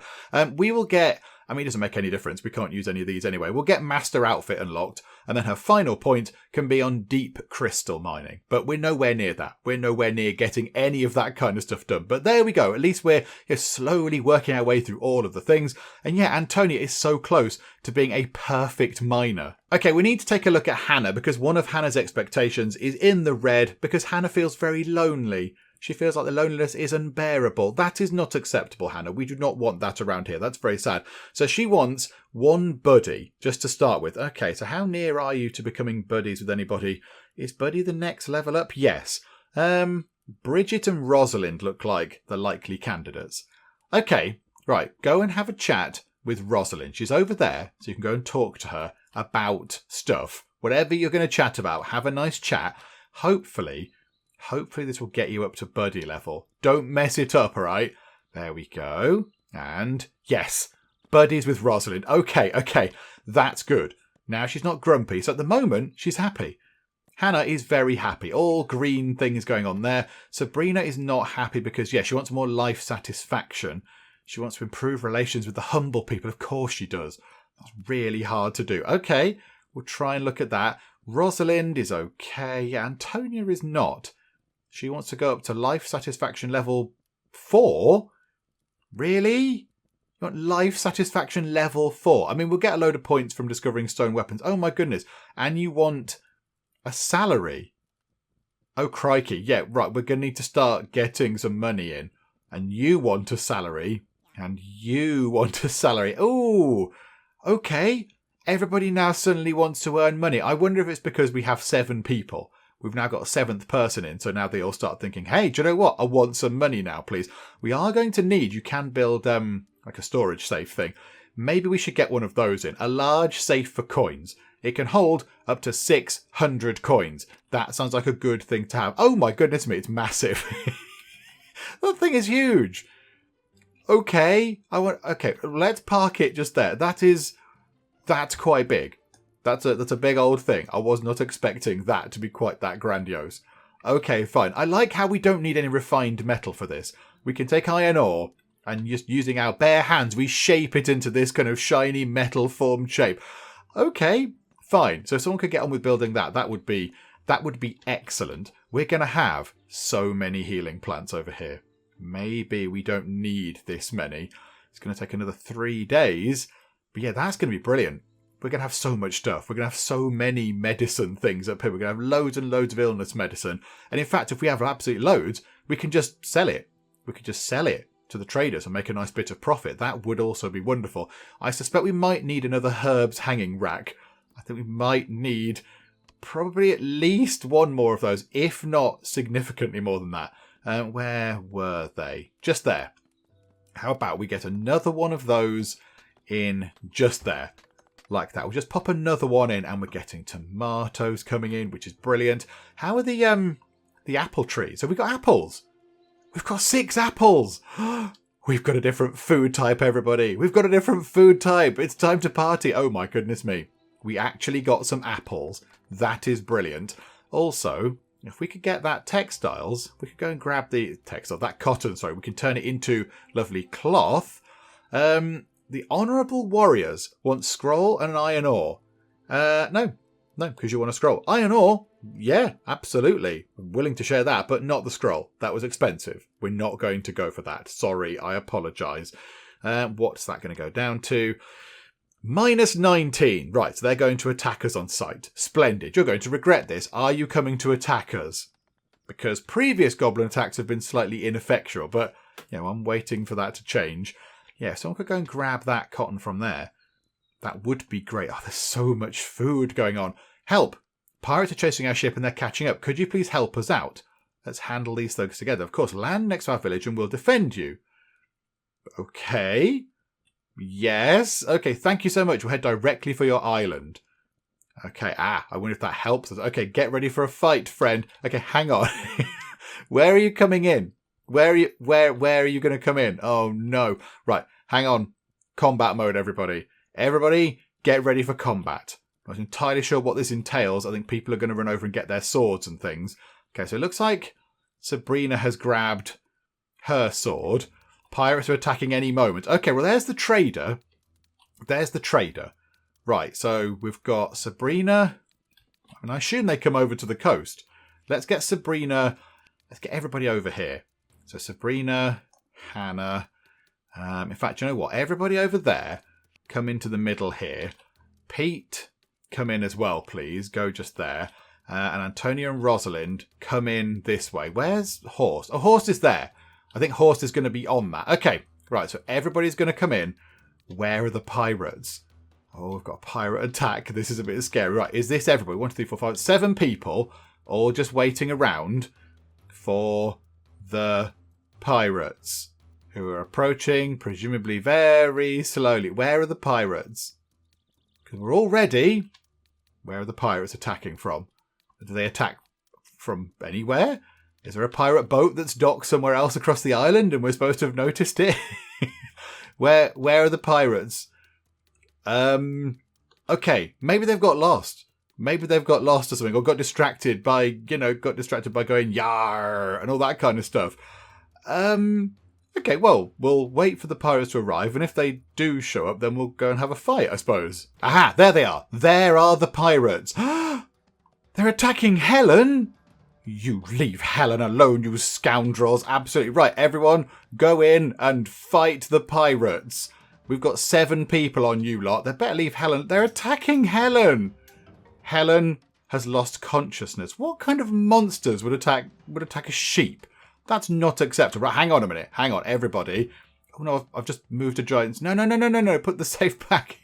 A: We will get... I mean, it doesn't make any difference. We can't use any of these anyway. We'll get Master Outfit unlocked, and then her final point can be on deep crystal mining. But we're nowhere near that. We're nowhere near getting any of that kind of stuff done. But there we go. At least we're slowly working our way through all of the things. And yeah, Antonia is so close to being a perfect miner. Okay, we need to take a look at Hannah, because one of Hannah's expectations is in the red, because Hannah feels very lonely. She feels like the loneliness is unbearable. That is not acceptable, Hannah. We do not want that around here. That's very sad. So she wants 1 buddy, just to start with. Okay, so how near are you to becoming buddies with anybody? Is Buddy the next level up? Yes. Brigitte and Rosalind look like the likely candidates. Okay, right. Go and have a chat with Rosalind. She's over there, so you can go and talk to her about stuff. Whatever you're going to chat about, have a nice chat. Hopefully this will get you up to buddy level. Don't mess it up, all right? There we go. And yes, buddies with Rosalind. Okay. That's good. Now she's not grumpy. So at the moment, she's happy. Hannah is very happy. All green things going on there. Sabrina is not happy because, yeah, she wants more life satisfaction. She wants to improve relations with the humble people. Of course she does. That's really hard to do. Okay, we'll try and look at that. Rosalind is okay. Antonia is not. She wants to go up to life satisfaction level 4? Really? You want life satisfaction level 4? I mean, we'll get a load of points from discovering stone weapons. Oh my goodness. And you want a salary? Oh crikey. Yeah, right. We're going to need to start getting some money in. And you want a salary. And you want a salary. Oh, okay. Everybody now suddenly wants to earn money. I wonder if it's because we have 7 people. We've now got a 7th person in, so now they all start thinking, hey, do you know what? I want some money now, please. We are going to need, you can build like a storage safe thing. Maybe we should get one of those in. A large safe for coins. It can hold up to 600 coins. That sounds like a good thing to have. Oh my goodness me, it's massive. That thing is huge. Okay, let's park it just there. That's quite big. That's a big old thing. I was not expecting that to be quite that grandiose. Okay, fine. I like how we don't need any refined metal for this. We can take iron ore and just using our bare hands, we shape it into this kind of shiny metal formed shape. Okay, fine. So if someone could get on with building that, that would be excellent. We're going to have so many healing plants over here. Maybe we don't need this many. It's going to take another 3 days. But yeah, that's going to be brilliant. We're going to have so much stuff. We're going to have so many medicine things up here. We're going to have loads and loads of illness medicine. And in fact, if we have absolutely loads, we can just sell it. We could just sell it to the traders and make a nice bit of profit. That would also be wonderful. I suspect we might need another herbs hanging rack. I think we might need probably at least 1 more of those, if not significantly more than that. Where were they? Just there. How about we get another one of those in just there? Like that. We'll just pop another one in and we're getting tomatoes coming in, which is brilliant. How are the apple trees? Have we got apples? We've got 6 apples. We've got a different food type, everybody. We've got a different food type. It's time to party. Oh my goodness me. We actually got some apples. That is brilliant. Also, if we could get that textiles, we could go and grab the textile, that cotton, sorry, we can turn it into lovely cloth. The Honourable Warriors want scroll and an iron ore. No, because you want a scroll. Iron ore? Yeah, absolutely. I'm willing to share that, but not the scroll. That was expensive. We're not going to go for that. Sorry, I apologise. What's that going to go down to? -19. Right, so they're going to attack us on sight. Splendid. You're going to regret this. Are you coming to attack us? Because previous goblin attacks have been slightly ineffectual, but I'm waiting for that to change. Yeah, if someone could go and grab that cotton from there, that would be great. Oh, there's so much food going on. Help! Pirates are chasing our ship and they're catching up. Could you please help us out? Let's handle these thugs together. Of course, land next to our village and we'll defend you. Okay. Yes. Okay, thank you so much. We'll head directly for your island. Okay, I wonder if that helps us. Okay, get ready for a fight, friend. Okay, hang on. Where are you coming in? Where are you going to come in? Oh, no. Right, hang on. Combat mode, everybody. Everybody, get ready for combat. I'm not entirely sure what this entails. I think people are going to run over and get their swords and things. Okay, so it looks like Sabrina has grabbed her sword. Pirates are attacking any moment. Okay, well, there's the trader. There's the trader. Right, so we've got Sabrina. And I assume they come over to the coast. Let's get Sabrina. Let's get everybody over here. So Sabrina, Hannah. In fact, you know what? Everybody over there, come into the middle here. Pete, come in as well, please. Go just there. And Antonia and Rosalind, come in this way. Where's Horst? Oh, Horst is there. I think Horst is going to be on that. Okay, right, so everybody's going to come in. Where are the pirates? Oh, we've got a pirate attack. This is a bit scary. Right, is this everybody? 1, 2, 3, 4, 5, 7 people, all just waiting around for the pirates who are approaching, presumably very slowly. Where are the pirates? Because we're all ready. Where are the pirates attacking from? Do they attack from anywhere? Is there a pirate boat that's docked somewhere else across the island and we're supposed to have noticed it? Where are the pirates? Okay, maybe they've got lost. Maybe they've got lost or something, or got distracted by going yar and all that kind of stuff. Okay, well, we'll wait for the pirates to arrive, and if they do show up, then we'll go and have a fight, I suppose. Aha, there they are. There are the pirates. They're attacking Helen. You leave Helen alone, you scoundrels. Absolutely right. Everyone, go in and fight the pirates. We've got 7 people on you lot. They better leave Helen. They're attacking Helen. Helen has lost consciousness. What kind of monsters would attack a sheep? That's not acceptable. Right, hang on a minute. Hang on, everybody. Oh no, I've just moved a giant. No. Put the safe back.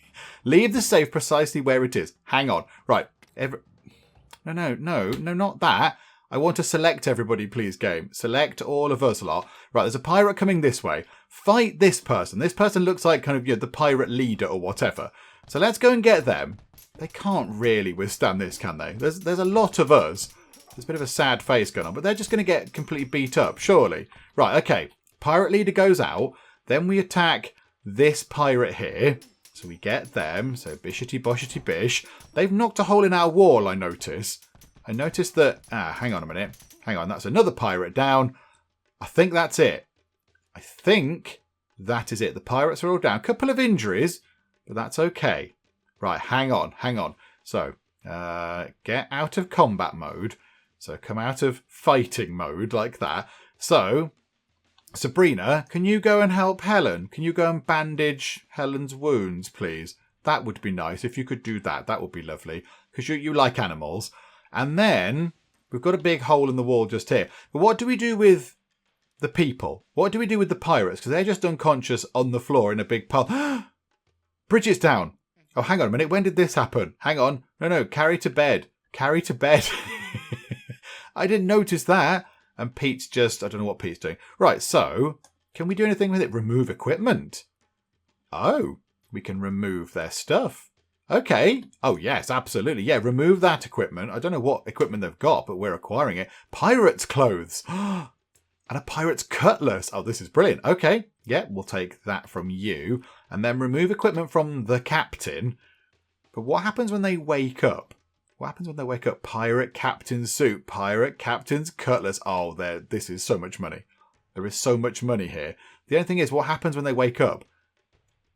A: Leave the safe precisely where it is. Hang on. Right. No, not that. I want to select everybody, please, game. Select all of us lot. Right, there's a pirate coming this way. Fight this person. This person looks like kind of the pirate leader or whatever. So let's go and get them. They can't really withstand this, can they? There's a lot of us. There's a bit of a sad face going on, but they're just going to get completely beat up, surely. Right, okay. Pirate leader goes out. Then we attack this pirate here. So we get them. So bishety boshety bish. They've knocked a hole in our wall, I notice. I noticed that... hang on a minute. Hang on, that's another pirate down. I think that's it. I think that is it. The pirates are all down. Couple of injuries, but that's okay. Right, hang on. So, get out of combat mode. So, come out of fighting mode like that. So, Sabrina, can you go and help Helen? Can you go and bandage Helen's wounds, please? That would be nice. If you could do that, that would be lovely. Because you like animals. And then, we've got a big hole in the wall just here. But what do we do with the people? What do we do with the pirates? Because they're just unconscious on the floor in a big pile. Brigitte's down. Oh, hang on a minute. When did this happen? Hang on. No. Carry to bed. Carry to bed. I didn't notice that. And Pete's just... I don't know what Pete's doing. Right, so... Can we do anything with it? Remove equipment. Oh, we can remove their stuff. Okay. Oh, yes, absolutely. Yeah, remove that equipment. I don't know what equipment they've got, but we're acquiring it. Pirates' clothes. And a pirate's cutlass. Oh, this is brilliant. Okay, yeah, we'll take that from you. And then remove equipment from the captain. But what happens when they wake up? What happens when they wake up? Pirate captain's suit, pirate captain's cutlass. Oh, this is so much money. There is so much money here. The only thing is, what happens when they wake up?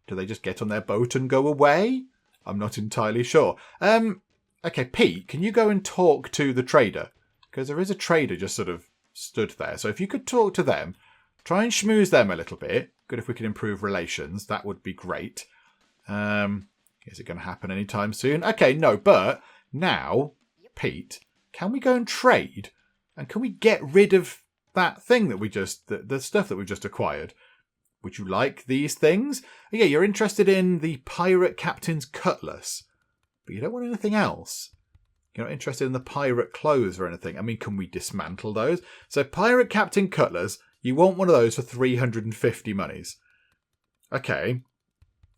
A: Do they just get on their boat and go away? I'm not entirely sure. Okay, Pete, can you go and talk to the trader? Because there is a trader just sort of stood there. So if you could talk to them, try and schmooze them a little bit. Good if we can improve relations. That would be great. Is it going to happen anytime soon? Okay, no, but now, Pete, can we go and trade? And can we get rid of that thing that we just, the stuff that we've just acquired? Would you like these things? Yeah, you're interested in the pirate captain's cutlass, but you don't want anything else. You're not interested in the pirate clothes or anything. I mean, can we dismantle those? So pirate captain cutlass, you want one of those for 350 monies. Okay,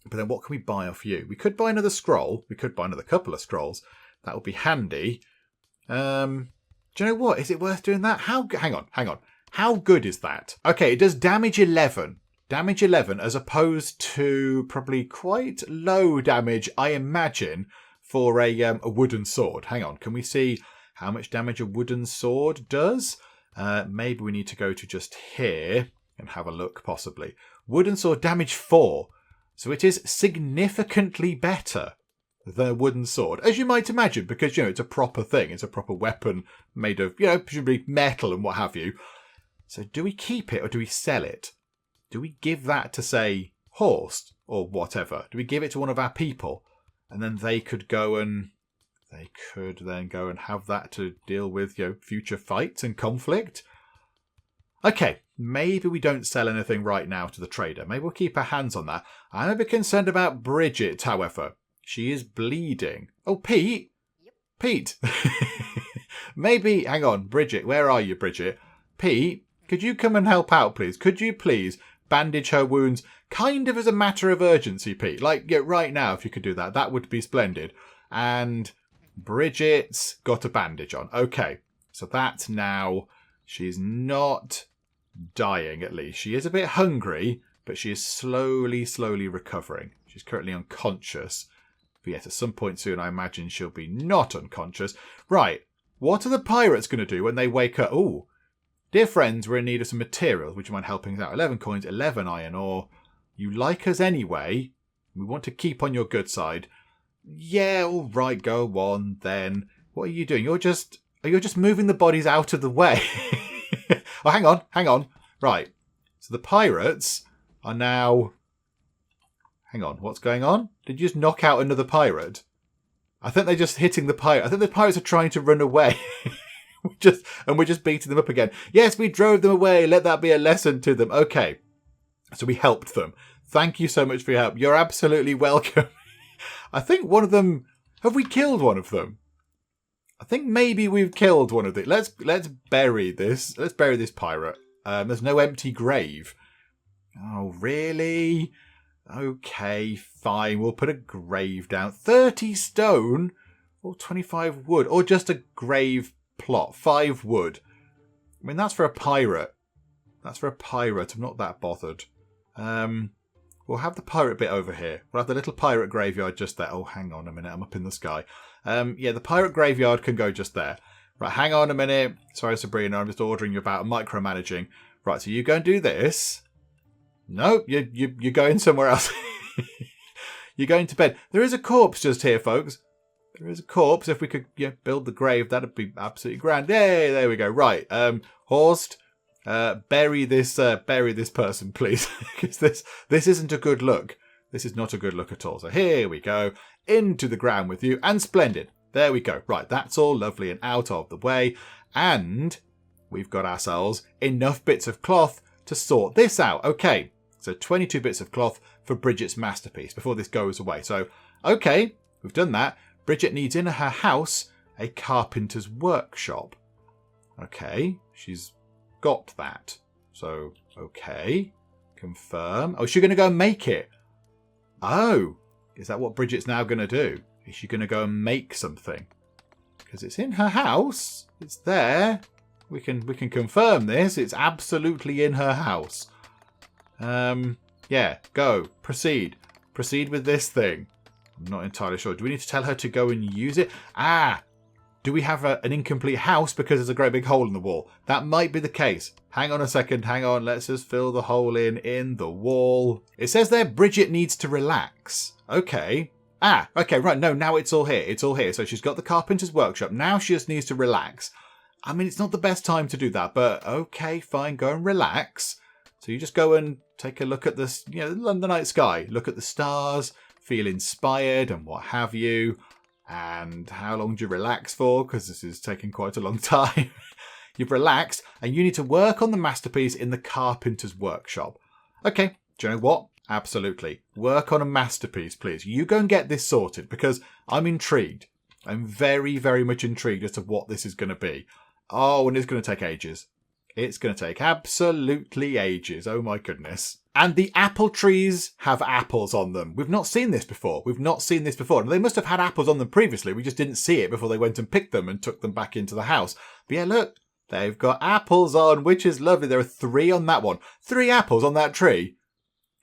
A: but then what can we buy off you? We could buy another scroll. We could buy another couple of scrolls. That would be handy. Do you know what? Is it worth doing that? Hang on. How good is that? Okay, it does damage 11. Damage 11 as opposed to probably quite low damage, I imagine, for a wooden sword. Hang on, can we see how much damage a wooden sword does? Maybe we need to go to just here and have a look, possibly. Wooden sword damage 4. So it is significantly better than a wooden sword, as you might imagine, because, it's a proper thing. It's a proper weapon made of, presumably metal and what have you. So do we keep it or do we sell it? Do we give that to, say, Horst or whatever? Do we give it to one of our people? And then they could then go and have that to deal with, future fights and conflict? Okay, maybe we don't sell anything right now to the trader. Maybe we'll keep our hands on that. I'm a bit concerned about Brigitte, however. She is bleeding. Oh, Pete? Yep. Pete. Maybe, hang on, Brigitte. Where are you, Brigitte? Pete, could you come and help out, please? Could you please bandage her wounds kind of as a matter of urgency, Pete? Right now, if you could do that, that would be splendid. And Brigitte's got a bandage on. Okay, so that's now, she's not dying, at least. She is a bit hungry, but she is slowly recovering. She's currently unconscious. But yet, at some point soon, I imagine she'll be not unconscious. Right, what are the pirates going to do when they wake up? Ooh. Dear friends, we're in need of some materials. Would you mind helping us out? 11 coins, 11 iron ore. You like us anyway. We want to keep on your good side. Yeah, all right, go on then. What are you doing? You're just moving the bodies out of the way. Oh, hang on. Right. So the pirates are now... Hang on, what's going on? Did you just knock out another pirate? I think they're just hitting the pirate. I think the pirates are trying to run away. We're just beating them up again. Yes, we drove them away. Let that be a lesson to them. Okay. So we helped them. Thank you so much for your help. You're absolutely welcome. I think one of them... Have we killed one of them? I think maybe we've killed one of them. Let's bury this. Let's bury this pirate. There's no empty grave. Oh, really? Okay, fine. We'll put a grave down. 30 stone or 25 wood or just a grave plot. 5 wood. I mean, that's for a pirate. I'm not that bothered. We'll have the pirate bit over here. We'll have the little pirate graveyard just there. Oh, hang on a minute. I'm up in the sky. Yeah, the pirate graveyard can go just there. Right, hang on a minute. Sorry, Sabrina. I'm just ordering you about micromanaging. Right, so you go and do this. No, you're going somewhere else. You're going to bed. There is a corpse just here, folks. There is a corpse. If we could build the grave, that'd be absolutely grand. Yay, there we go. Right, Horst, bury this person, please. Because this isn't a good look. This is not a good look at all. So here we go. Into the ground with you. And splendid. There we go. Right, that's all lovely and out of the way. And we've got ourselves enough bits of cloth to sort this out. Okay, so 22 bits of cloth for Brigitte's masterpiece before this goes away. So, okay, we've done that. Brigitte needs in her house a carpenter's workshop. Okay, she's got that. So, okay, confirm. Oh, is she going to go and make it? Oh, is that what Brigitte's now going to do? Is she going to go and make something? Because it's in her house. It's there. We can confirm this. It's absolutely in her house. Yeah, go. Proceed. Proceed with this thing. I'm not entirely sure. Do we need to tell her to go and use it? Ah! Do we have an incomplete house because there's a great big hole in the wall? That might be the case. Hang on a second. Hang on. Let's just fill the hole in the wall. It says there Brigitte needs to relax. Okay. Ah, okay, right. No, now it's all here. It's all here. So she's got the carpenter's workshop. Now she just needs to relax. I mean, it's not the best time to do that, but okay, fine. Go and relax. So you just go and take a look at this, the night sky. Look at the stars, feel inspired and what have you. And how long do you relax for? Because this is taking quite a long time. You've relaxed and you need to work on the masterpiece in the carpenter's workshop. Okay, do you know what? Absolutely. Work on a masterpiece, please. You go and get this sorted because I'm intrigued. I'm very, very much intrigued as to what this is going to be. Oh, and it's going to take ages. It's going to take absolutely ages. Oh my goodness. And the apple trees have apples on them. We've not seen this before. And they must have had apples on them previously. We just didn't see it before they went and picked them and took them back into the house. But yeah, look, they've got apples on, which is lovely. There are 3 on that one. 3 apples on that tree.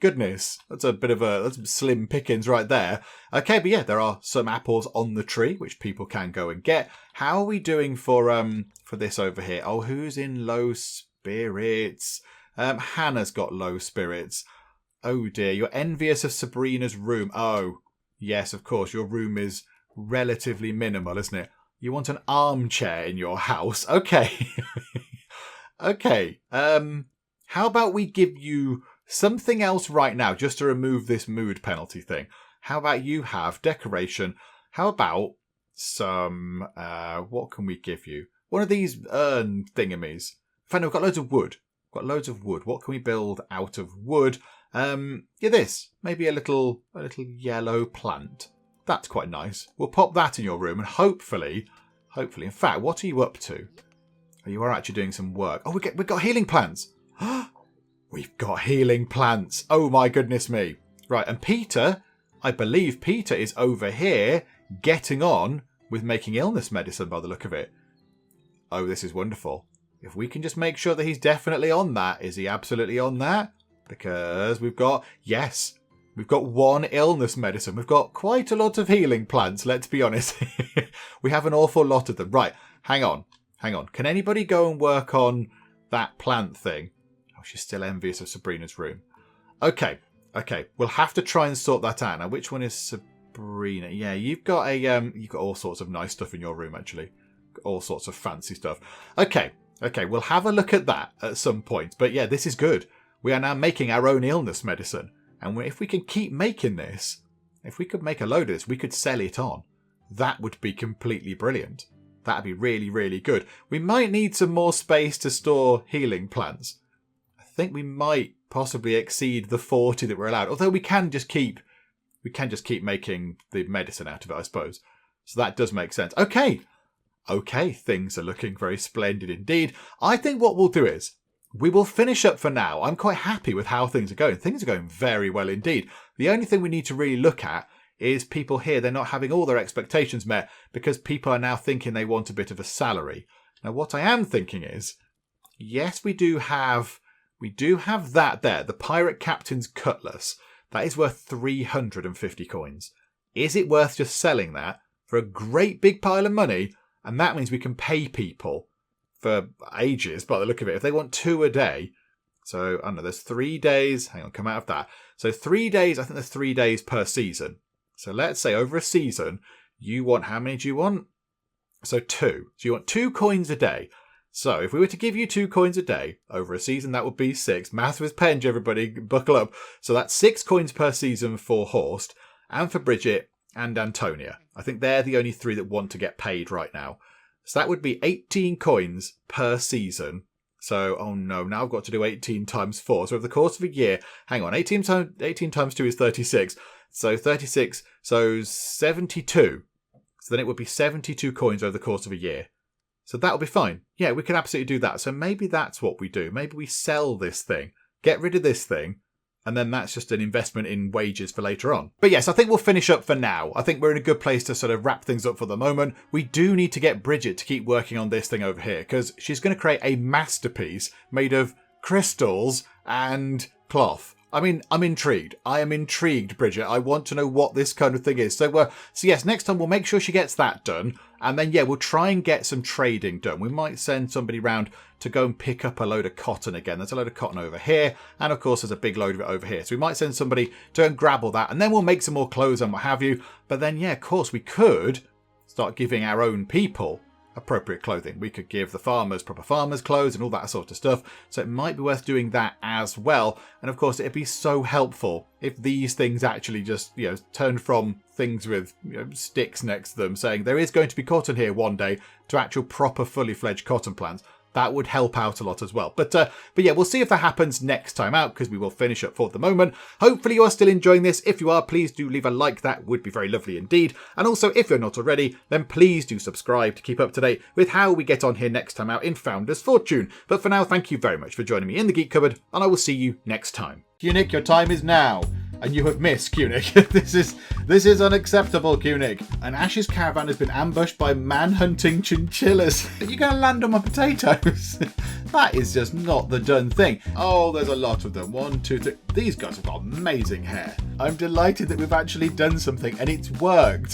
A: Goodness, that's slim pickings right there. Okay, but yeah, there are some apples on the tree, which people can go and get. How are we doing for this over here? Oh, who's in low spirits? Hannah's got low spirits. Oh dear, you're envious of Sabrina's room. Oh, yes, of course, your room is relatively minimal, isn't it? You want an armchair in your house. Okay. Okay. How about we give you something else right now, just to remove this mood penalty thing. How about you have decoration? How about some, what can we give you? One of these urn thingamies. In fact, no, we've got loads of wood. What can we build out of wood? This. Maybe a little yellow plant. That's quite nice. We'll pop that in your room and hopefully, in fact, what are you up to? Oh, you are actually doing some work. Oh, we've got healing plants. We've got healing plants. Oh my goodness me. Right, and Peter, I believe Peter is over here getting on with making illness medicine by the look of it. Oh, this is wonderful. If we can just make sure that he's definitely on that. Is he absolutely on that? Because we've got 1 illness medicine. We've got quite a lot of healing plants, let's be honest. We have an awful lot of them. Right, hang on. Can anybody go and work on that plant thing? She's still envious of Sabrina's room. Okay. We'll have to try and sort that out. Now, which one is Sabrina? Yeah, you've got all sorts of nice stuff in your room, actually. All sorts of fancy stuff. Okay, we'll have a look at that at some point. But yeah, this is good. We are now making our own illness medicine. And if we can keep making this, if we could make a load of this, we could sell it on. That would be completely brilliant. That'd be really, really good. We might need some more space to store healing plants. I think we might possibly exceed the 40 that we're allowed. Although we can just keep making the medicine out of it, I suppose. So that does make sense. Okay, things are looking very splendid indeed. I think what we'll do is we will finish up for now. I'm quite happy with how things are going. Things are going very well indeed. The only thing we need to really look at is people here. They're not having all their expectations met because people are now thinking they want a bit of a salary. Now, what I am thinking is, yes, we do have that there, the Pirate Captain's Cutlass. That is worth 350 coins. Is it worth just selling that for a great big pile of money? And that means we can pay people for ages by the look of it. If they want 2 a day, so I don't know, there's 3 days. Hang on, come out of that. So 3 days, I think there's 3 days per season. So let's say over a season, you want, how many do you want? So 2. So you want 2 coins a day. So if we were to give you 2 coins a day over a season, that would be 6. Math with Penge, everybody, buckle up. So that's 6 coins per season for Horst and for Brigitte and Antonia. I think they're the only 3 that want to get paid right now. So that would be 18 coins per season. So, oh no, now I've got to do 18 times 4. So over the course of a year, hang on, 18 times 2 is 36. So 36, so 72. So then it would be 72 coins over the course of a year. So that'll be fine. Yeah, we can absolutely do that. So maybe that's what we do. Maybe we sell this thing, get rid of this thing, And then that's just an investment in wages for later on. But yes, I think we'll finish up for now. I think we're in a good place to sort of wrap things up for the moment. We do need to get Brigitte to keep working on this thing over here, because she's going to create a masterpiece made of crystals and cloth. I mean, I'm intrigued. I am intrigued, Brigitte. I want to know what this kind of thing is. So yes, next time we'll make sure she gets that done. And then, yeah, we'll try and get some trading done. We might send somebody round to go and pick up a load of cotton again. There's a load of cotton over here. And, of course, there's a big load of it over here. So we might send somebody to go and grab all that. And then we'll make some more clothes and what have you. But then, yeah, of course, we could start giving our own people appropriate clothing. We could give the farmers proper farmers clothes and all that sort of stuff. So it might be worth doing that as well. And of course, it'd be so helpful if these things actually just, turn from things with sticks next to them saying there is going to be cotton here one day to actual proper fully fledged cotton plants. That would help out a lot as well. But yeah, we'll see if that happens next time out, because we will finish up for the moment. Hopefully you are still enjoying this. If you are, please do leave a like. That would be very lovely indeed. And also, if you're not already, then please do subscribe to keep up to date with how we get on here next time out in Founder's Fortune. But for now, thank you very much for joining me in the Geek Cupboard, and I will see you next time. Kunik, your time is now. And you have missed, Kunik. This is unacceptable, Kunik. An Ash's caravan has been ambushed by man-hunting chinchillas. Are you going to land on my potatoes? That is just not the done thing. Oh, there's a lot of them. 1, 2, 3. These guys have got amazing hair. I'm delighted that we've actually done something and it's worked.